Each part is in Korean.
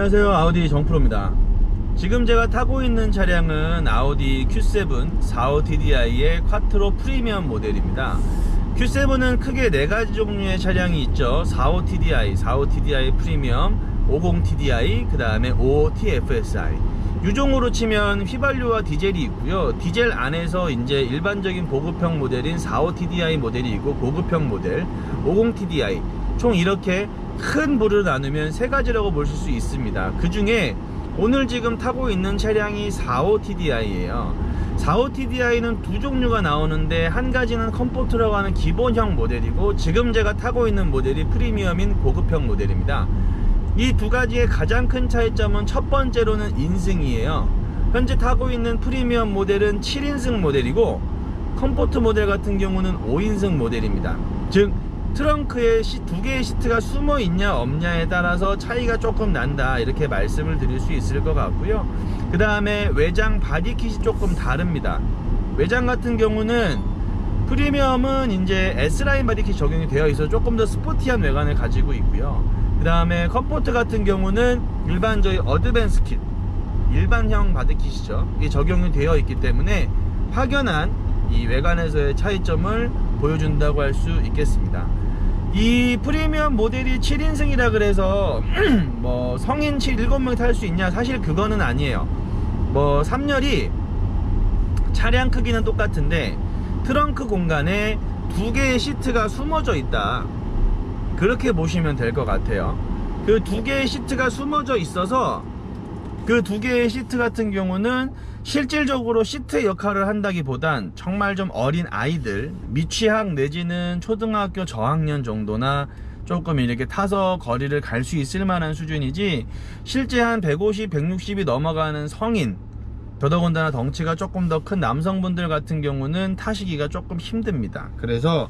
안녕하세요, 아우디 정프로입니다. 지금 제가 타고 있는 차량은 아우디 Q7 45TDI의 콰트로 프리미엄 모델입니다. Q7은 크게 4가지 종류의 차량이 있죠. 45TDI 프리미엄, 50TDI, 그 다음에 55TFSI. 유종으로 치면 휘발유와 디젤이 있고요. 디젤 안에서 이제 일반적인 보급형 모델인 45TDI 모델이 있고, 고급형 모델 50TDI, 총 이렇게 큰 부를 나누면 3가지라고 보실 수 있습니다. 그 중에 오늘 지금 타고 있는 차량이 45TDI예요 45TDI는 두 종류가 나오는데, 한 가지는 컴포트라고 하는 기본형 모델이고, 지금 제가 타고 있는 모델이 프리미엄인 고급형 모델입니다. 이 두 가지의 가장 큰 차이점은 첫 번째로는 인승이에요. 현재 타고 있는 프리미엄 모델은 7인승 모델이고, 컴포트 모델 같은 경우는 5인승 모델입니다. 즉 트렁크에 두 개의 시트가 숨어 있냐 없냐에 따라서 차이가 조금 난다, 이렇게 말씀을 드릴 수 있을 것 같고요. 그 다음에 외장 바디킷이 조금 다릅니다. 외장 같은 경우는 프리미엄은 이제 S라인 바디킷이 적용이 되어 있어서 조금 더 스포티한 외관을 가지고 있고요. 그 다음에 컴포트 같은 경우는 일반 저희 어드밴스 킷, 일반형 바디킷이죠, 이게 적용이 되어 있기 때문에 확연한 이 외관에서의 차이점을 보여준다고 할 수 있겠습니다. 이 프리미엄 모델이 7인승이라 그래서 뭐 성인 7-7명이 탈 수 있냐, 사실 그거는 아니에요. 뭐 3열이 차량 크기는 똑같은데 트렁크 공간에 2개의 시트가 숨어져 있다, 그렇게 보시면 될 것 같아요. 그 2개의 시트가 숨어져 있어서 그 2개의 시트 같은 경우는 실질적으로 시트의 역할을 한다기보단 정말 좀 어린 아이들, 미취학 내지는 초등학교 저학년 정도나 조금 이렇게 타서 거리를 갈 수 있을 만한 수준이지, 실제 한 150, 160이 넘어가는 성인, 더더군다나 덩치가 조금 더 큰 남성분들 같은 경우는 타시기가 조금 힘듭니다. 그래서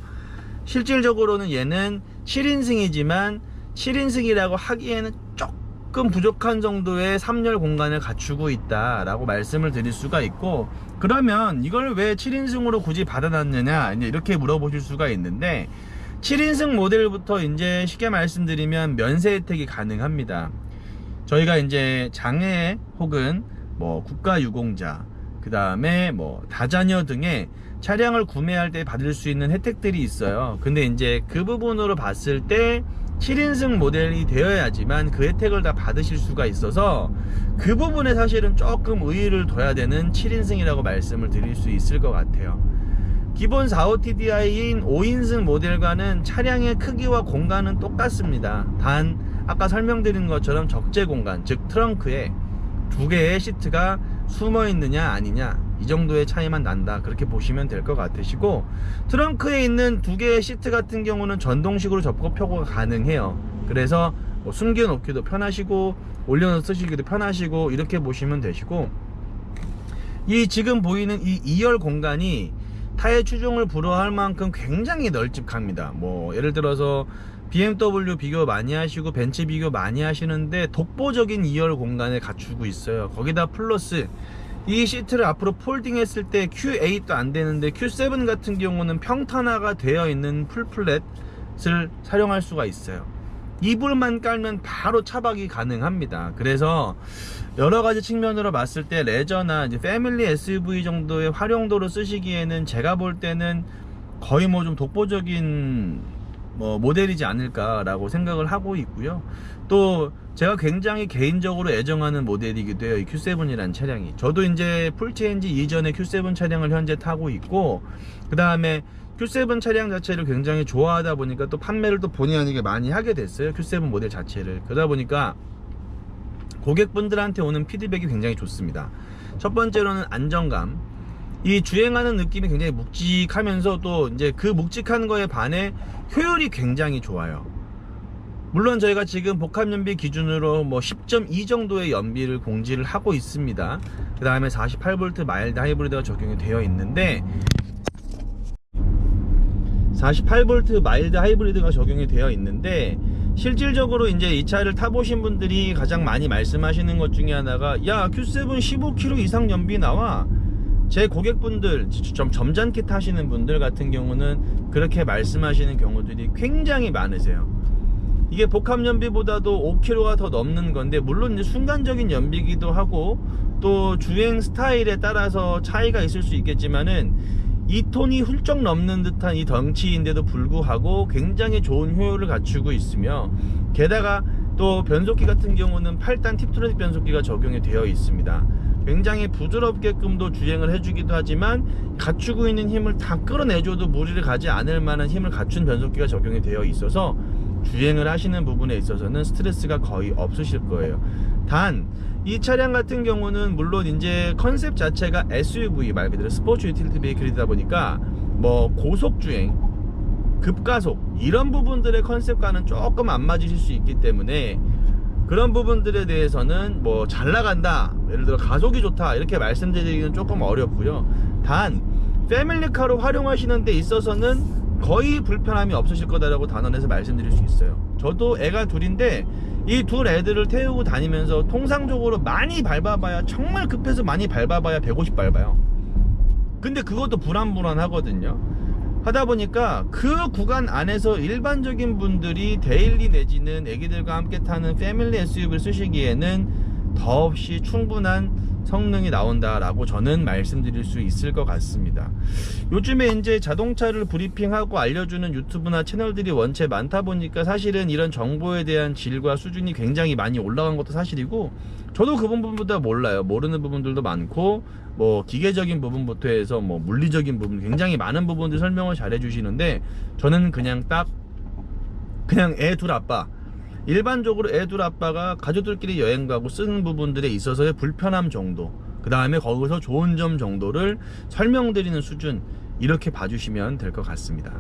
실질적으로는 얘는 7인승이지만 7인승이라고 하기에는 조금 부족한 정도의 3열 공간을 갖추고 있다 라고 말씀을 드릴 수가 있고, 그러면 이걸 왜 7인승으로 굳이 받아놨느냐 이렇게 물어보실 수가 있는데, 7인승 모델부터 이제 쉽게 말씀드리면 면세 혜택이 가능합니다. 저희가 이제 장애 혹은 뭐 국가유공자, 그 다음에 뭐 다자녀 등의 차량을 구매할 때 받을 수 있는 혜택들이 있어요. 근데 이제 그 부분으로 봤을 때 7인승 모델이 되어야지만 그 혜택을 다 받으실 수가 있어서, 그 부분에 사실은 조금 의의를 둬야 되는 7인승이라고 말씀을 드릴 수 있을 것 같아요. 기본 45TDI인 5인승 모델과는 차량의 크기와 공간은 똑같습니다. 단 아까 설명드린 것처럼 적재 공간, 즉 트렁크에 2개의 시트가 숨어 있느냐 아니냐, 이 정도의 차이만 난다, 그렇게 보시면 될 것 같으시고, 트렁크에 있는 2개의 시트 같은 경우는 전동식으로 접고 펴고가 가능해요. 그래서 뭐 숨겨 놓기도 편하시고 올려놓어 쓰시기도 편하시고, 이렇게 보시면 되시고, 이 지금 보이는 이 2열 공간이 타의 추종을 불허할 만큼 굉장히 널찍합니다. 뭐 예를 들어서 BMW 비교 많이 하시고 벤츠 비교 많이 하시는데 독보적인 2열 공간을 갖추고 있어요. 거기다 플러스 이 시트를 앞으로 폴딩 했을 때 Q8도 안 되는데 Q7 같은 경우는 평탄화가 되어 있는 풀플랫을 사용할 수가 있어요. 이불만 깔면 바로 차박이 가능합니다. 그래서 여러가지 측면으로 봤을 때 레저나 이제 패밀리 SUV 정도의 활용도로 쓰시기에는 제가 볼 때는 거의 뭐 좀 독보적인 뭐 모델이지 않을까 라고 생각을 하고 있고요. 또 제가 굉장히 개인적으로 애정하는 모델이기도 해요, 이 Q7이라는 차량이. 저도 이제 풀체인지 이전에 Q7 차량을 현재 타고 있고, 그 다음에 Q7 차량 자체를 굉장히 좋아하다 보니까 또 판매를 또 본의 아니게 많이 하게 됐어요, Q7 모델 자체를. 그러다 보니까 고객분들한테 오는 피드백이 굉장히 좋습니다. 첫 번째로는 안정감, 이 주행하는 느낌이 굉장히 묵직하면서 또 이제 그 묵직한 거에 반해 효율이 굉장히 좋아요. 물론 저희가 지금 복합 연비 기준으로 뭐 10.2 정도의 연비를 공지를 하고 있습니다. 그 다음에 48V 마일드 하이브리드가 적용이 되어 있는데, 48V 마일드 하이브리드가 적용이 되어 있는데, 실질적으로 이제 이 차를 타보신 분들이 가장 많이 말씀하시는 것 중에 하나가, 야 Q7 15km 이상 연비 나와. 제 고객분들, 좀 점잖게 타시는 분들 같은 경우는 그렇게 말씀하시는 경우들이 굉장히 많으세요. 이게 복합 연비보다도 5km가 더 넘는 건데, 물론 이제 순간적인 연비기도 하고 또 주행 스타일에 따라서 차이가 있을 수 있겠지만은 2톤이 훌쩍 넘는 듯한 이 덩치인데도 불구하고 굉장히 좋은 효율을 갖추고 있으며, 게다가 또 변속기 같은 경우는 8단 팁트로닉 변속기가 적용이 되어 있습니다. 굉장히 부드럽게끔도 주행을 해주기도 하지만 갖추고 있는 힘을 다 끌어내줘도 무리를 가지 않을 만한 힘을 갖춘 변속기가 적용이 되어 있어서 주행을 하시는 부분에 있어서는 스트레스가 거의 없으실 거예요. 단 이 차량 같은 경우는 물론 이제 컨셉 자체가 SUV, 말 그대로 스포츠 유틸리티 베이클이다 보니까 뭐 고속주행, 급가속 이런 부분들의 컨셉과는 조금 안 맞으실 수 있기 때문에 그런 부분들에 대해서는 뭐 잘 나간다, 예를 들어 가속이 좋다 이렇게 말씀드리기는 조금 어렵고요. 단 패밀리카로 활용하시는 데 있어서는 거의 불편함이 없으실 거다라고 단언해서 말씀드릴 수 있어요. 저도 애가 둘인데 이 둘 애들을 태우고 다니면서 통상적으로 많이 밟아봐야, 정말 급해서 많이 밟아봐야 150 밟아요. 근데 그것도 불안불안하거든요. 하다 보니까 그 구간 안에서 일반적인 분들이 데일리 내지는 애기들과 함께 타는 패밀리 SUV를 쓰시기에는 더없이 충분한 성능이 나온다라고 저는 말씀드릴 수 있을 것 같습니다. 요즘에 이제 자동차를 브리핑하고 알려주는 유튜브나 채널들이 원체 많다 보니까 사실은 이런 정보에 대한 질과 수준이 굉장히 많이 올라간 것도 사실이고, 저도 그 부분보다 몰라요. 모르는 부분들도 많고, 뭐 기계적인 부분부터 해서 뭐 물리적인 부분, 굉장히 많은 부분들 설명을 잘 해주시는데, 저는 그냥 애 둘 아빠, 일반적으로 애 둘 아빠가 가족들끼리 여행 가고 쓰는 부분들에 있어서의 불편함 정도, 그 다음에 거기서 좋은 점 정도를 설명드리는 수준, 이렇게 봐주시면 될 것 같습니다.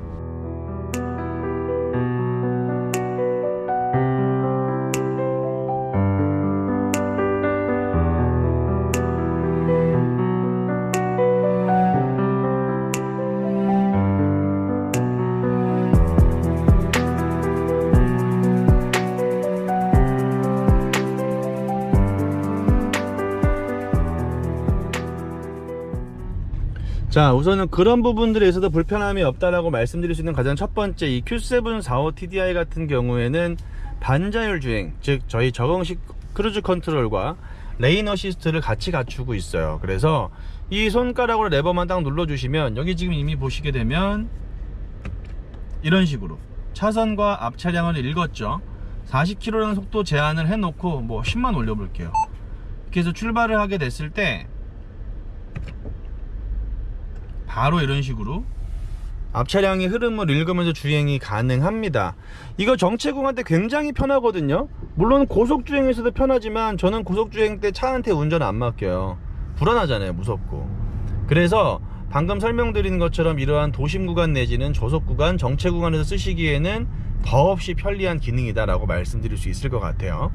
자, 우선은 그런 부분들에 있어서 불편함이 없다라고 말씀드릴 수 있는 가장 첫 번째, 이 Q7 45 TDI 같은 경우에는 반자율 주행, 즉 저희 적응식 크루즈 컨트롤과 레인 어시스트를 같이 갖추고 있어요. 그래서 이 손가락으로 레버만 딱 눌러주시면, 여기 지금 이미 보시게 되면 이런 식으로 차선과 앞 차량을 읽었죠. 40km라는 속도 제한을 해놓고 뭐 10만 올려볼게요. 이렇게 해서 출발을 하게 됐을 때 바로 이런 식으로 앞 차량의 흐름을 읽으면서 주행이 가능합니다. 이거 정체구간 때 굉장히 편하거든요. 물론 고속주행에서도 편하지만 저는 고속주행 때 차한테 운전 안 맡겨요. 불안하잖아요, 무섭고. 그래서 방금 설명드린 것처럼 이러한 도심 구간 내지는 저속 구간, 정체 구간에서 쓰시기에는 더없이 편리한 기능이다 라고 말씀드릴 수 있을 것 같아요.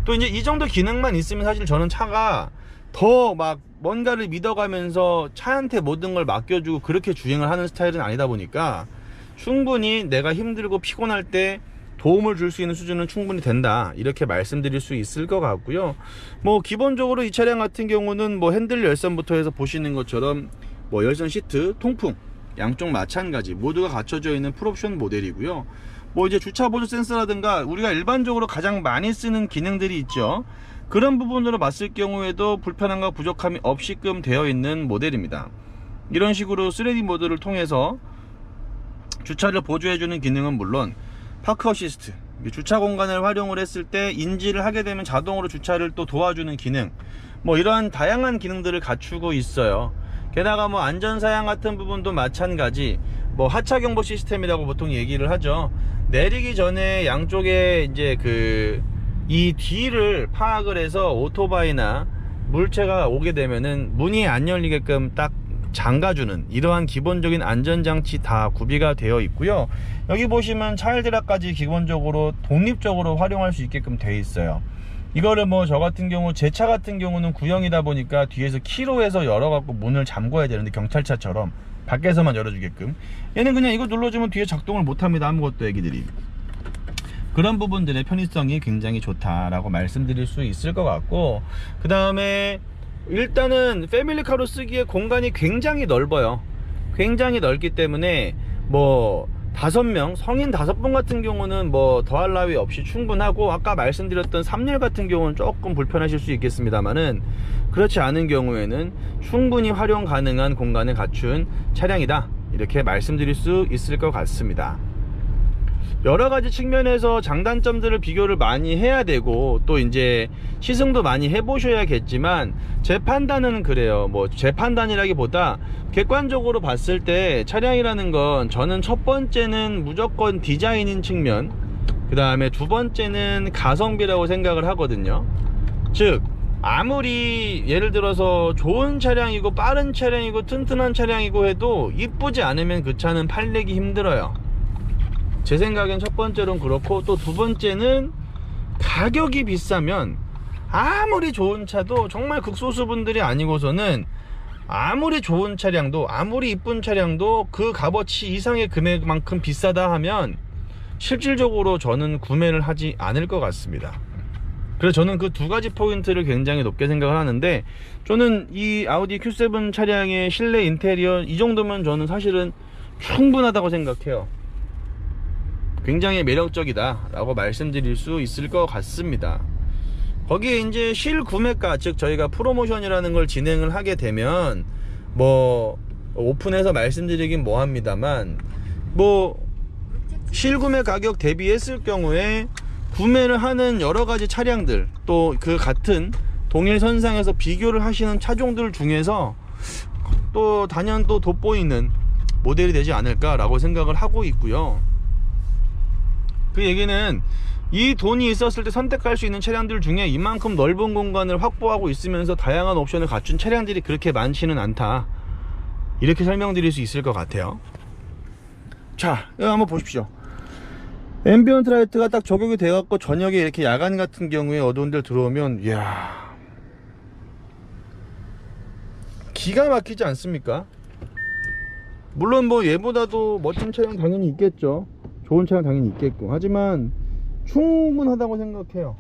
또 이제 이 정도 기능만 있으면 사실 저는 차가 더 막 뭔가를 믿어가면서 차한테 모든 걸 맡겨주고 그렇게 주행을 하는 스타일은 아니다 보니까 충분히 내가 힘들고 피곤할 때 도움을 줄 수 있는 수준은 충분히 된다, 이렇게 말씀드릴 수 있을 것 같고요. 뭐 기본적으로 이 차량 같은 경우는 뭐 핸들 열선부터 해서 보시는 것처럼 뭐 열선 시트, 통풍 양쪽 마찬가지 모두가 갖춰져 있는 풀옵션 모델이고요. 뭐 이제 주차 보조 센서라든가 우리가 일반적으로 가장 많이 쓰는 기능들이 있죠. 그런 부분으로 봤을 경우에도 불편함과 부족함이 없이끔 되어 있는 모델입니다. 이런 식으로 3D 모드를 통해서 주차를 보조해주는 기능은 물론 파크 어시스트, 주차 공간을 활용을 했을 때 인지를 하게 되면 자동으로 주차를 또 도와주는 기능, 뭐 이러한 다양한 기능들을 갖추고 있어요. 게다가 뭐 안전사양 같은 부분도 마찬가지, 뭐 하차 경보 시스템이라고 보통 얘기를 하죠. 내리기 전에 양쪽에 이제 이 뒤를 파악을 해서 오토바이나 물체가 오게 되면은 문이 안 열리게끔 딱 잠가주는 이러한 기본적인 안전장치 다 구비가 되어 있고요. 여기 보시면 차일드락까지 기본적으로 독립적으로 활용할 수 있게끔 되어 있어요. 이거를 뭐 저 같은 경우, 제 차 같은 경우는 구형이다 보니까 뒤에서 키로 해서 열어갖고 문을 잠궈야 되는데, 경찰차처럼 밖에서만 열어주게끔, 얘는 그냥 이거 눌러주면 뒤에 작동을 못합니다. 아무것도 애기들이. 그런 부분들의 편의성이 굉장히 좋다라고 말씀드릴 수 있을 것 같고, 그 다음에 일단은 패밀리카로 쓰기에 공간이 굉장히 넓어요. 굉장히 넓기 때문에 뭐 5명, 성인 5분 같은 경우는 뭐 더할 나위 없이 충분하고, 아까 말씀드렸던 3열 같은 경우는 조금 불편하실 수 있겠습니다만은, 그렇지 않은 경우에는 충분히 활용 가능한 공간을 갖춘 차량이다, 이렇게 말씀드릴 수 있을 것 같습니다. 여러가지 측면에서 장단점들을 비교를 많이 해야 되고, 또 이제 시승도 많이 해보셔야겠지만, 제 판단은 그래요. 뭐 제 판단이라기보다 객관적으로 봤을 때 차량이라는 건, 저는 첫 번째는 무조건 디자인인 측면, 그 다음에 두 번째는 가성비라고 생각을 하거든요. 즉 아무리 예를 들어서 좋은 차량이고 빠른 차량이고 튼튼한 차량이고 해도 이쁘지 않으면 그 차는 팔리기 힘들어요. 제 생각엔 첫 번째로는 그렇고, 또 두 번째는 가격이 비싸면 아무리 좋은 차도, 정말 극소수 분들이 아니고서는 아무리 좋은 차량도, 아무리 이쁜 차량도 그 값어치 이상의 금액만큼 비싸다 하면 실질적으로 저는 구매를 하지 않을 것 같습니다. 그래서 저는 그 두 가지 포인트를 굉장히 높게 생각을 하는데, 저는 이 아우디 Q7 차량의 실내 인테리어 이 정도면 저는 사실은 충분하다고 생각해요. 굉장히 매력적이다 라고 말씀드릴 수 있을 것 같습니다. 거기에 이제 실구매가, 즉 저희가 프로모션이라는 걸 진행을 하게 되면 뭐 오픈해서 말씀드리긴 뭐합니다만, 뭐 실구매 가격 대비했을 경우에 구매를 하는 여러가지 차량들, 또 그 같은 동일 선상에서 비교를 하시는 차종들 중에서 또 단연 또 돋보이는 모델이 되지 않을까 라고 생각을 하고 있고요. 그 얘기는 이 돈이 있었을 때 선택할 수 있는 차량들 중에 이만큼 넓은 공간을 확보하고 있으면서 다양한 옵션을 갖춘 차량들이 그렇게 많지는 않다, 이렇게 설명드릴 수 있을 것 같아요. 자, 이거 한번 보십시오. 앰비언트 라이트가 딱 적용이 돼 갖고 저녁에 이렇게 야간 같은 경우에 어두운 데 들어오면, 이야, 기가 막히지 않습니까? 물론 뭐 얘보다도 멋진 차량 당연히 있겠죠. 좋은 차량 당연히 있겠고, 하지만 충분하다고 생각해요.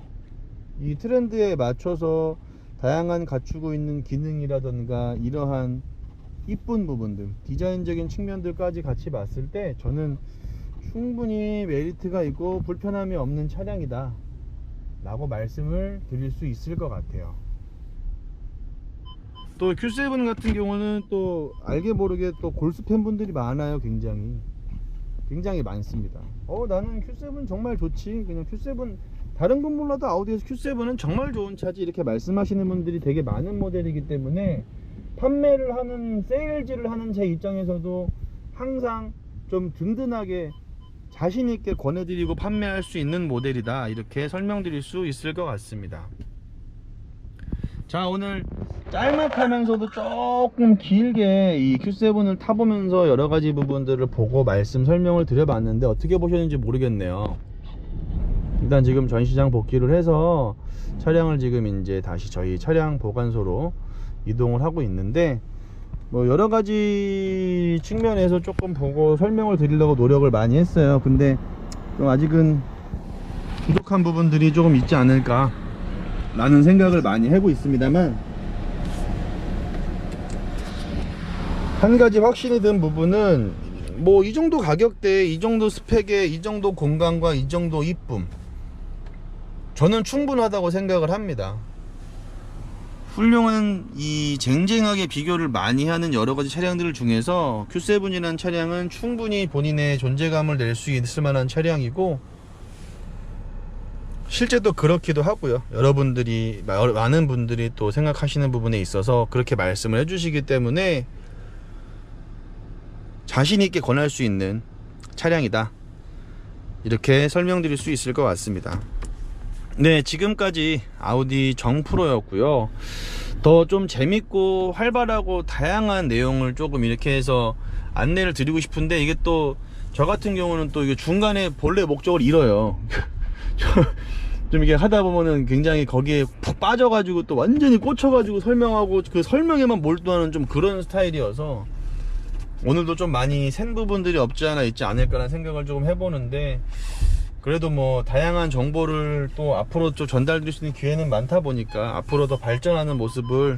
이 트렌드에 맞춰서 다양한 갖추고 있는 기능이라던가 이러한 이쁜 부분들, 디자인적인 측면들까지 같이 봤을 때 저는 충분히 메리트가 있고 불편함이 없는 차량이다 라고 말씀을 드릴 수 있을 것 같아요. 또 Q7 같은 경우는 또 알게 모르게 또 골수 팬분들이 많아요. 굉장히 많습니다. 나는 Q7 정말 좋지, 그냥 Q7 다른 건 몰라도 아우디에서 Q7은 정말 좋은 차지, 이렇게 말씀하시는 분들이 되게 많은 모델이기 때문에 판매를 하는, 세일즈를 하는 제 입장에서도 항상 좀 든든하게 자신있게 권해드리고 판매할 수 있는 모델이다, 이렇게 설명드릴 수 있을 것 같습니다. 자, 오늘 짤막하면서도 조금 길게 이 Q7을 타보면서 여러가지 부분들을 보고 설명을 드려봤는데 어떻게 보셨는지 모르겠네요. 일단 지금 전시장 복귀를 해서 차량을 지금 이제 다시 저희 차량 보관소로 이동을 하고 있는데, 뭐 여러가지 측면에서 조금 보고 설명을 드리려고 노력을 많이 했어요. 근데 좀 아직은 부족한 부분들이 조금 있지 않을까 라는 생각을 많이 하고 있습니다만, 한 가지 확신이 든 부분은 뭐 이 정도 가격대에 이 정도 스펙에 이 정도 공간과 이 정도 이쁨, 저는 충분하다고 생각을 합니다. 훌륭한 이 쟁쟁하게 비교를 많이 하는 여러가지 차량들 중에서 Q7이라는 차량은 충분히 본인의 존재감을 낼 수 있을 만한 차량이고, 실제 또 그렇기도 하고요. 여러분들이, 많은 분들이 또 생각하시는 부분에 있어서 그렇게 말씀을 해주시기 때문에 자신있게 권할 수 있는 차량이다, 이렇게 설명드릴 수 있을 것 같습니다. 네, 지금까지 아우디 정프로였고요. 더 좀 재밌고 활발하고 다양한 내용을 조금 이렇게 해서 안내를 드리고 싶은데, 이게 또 저 같은 경우는 또 이게 중간에 본래 목적을 잃어요. 좀 이게 하다 보면은 굉장히 거기에 푹 빠져가지고 또 완전히 꽂혀가지고 설명하고 그 설명에만 몰두하는 좀 그런 스타일이어서 오늘도 좀 많이 센 부분들이 없지 않아 있지 않을까라는 생각을 조금 해보는데, 그래도 뭐 다양한 정보를 또 앞으로 좀 전달드릴 수 있는 기회는 많다 보니까 앞으로 더 발전하는 모습을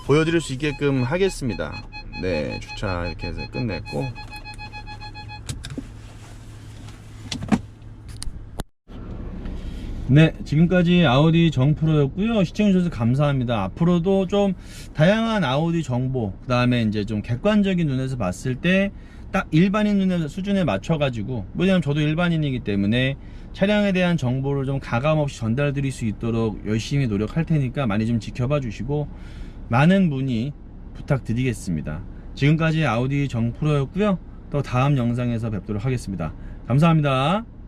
보여드릴 수 있게끔 하겠습니다. 네, 주차 이렇게 해서 끝냈고, 네, 지금까지 아우디 정프로였고요. 시청해주셔서 감사합니다. 앞으로도 좀 다양한 아우디 정보, 그 다음에 이제 좀 객관적인 눈에서 봤을 때 딱 일반인 눈의 수준에 맞춰가지고, 왜냐면 저도 일반인이기 때문에 차량에 대한 정보를 좀 가감없이 전달 드릴 수 있도록 열심히 노력할 테니까 많이 좀 지켜봐 주시고 많은 문의 부탁드리겠습니다. 지금까지 아우디 정프로였고요. 또 다음 영상에서 뵙도록 하겠습니다. 감사합니다.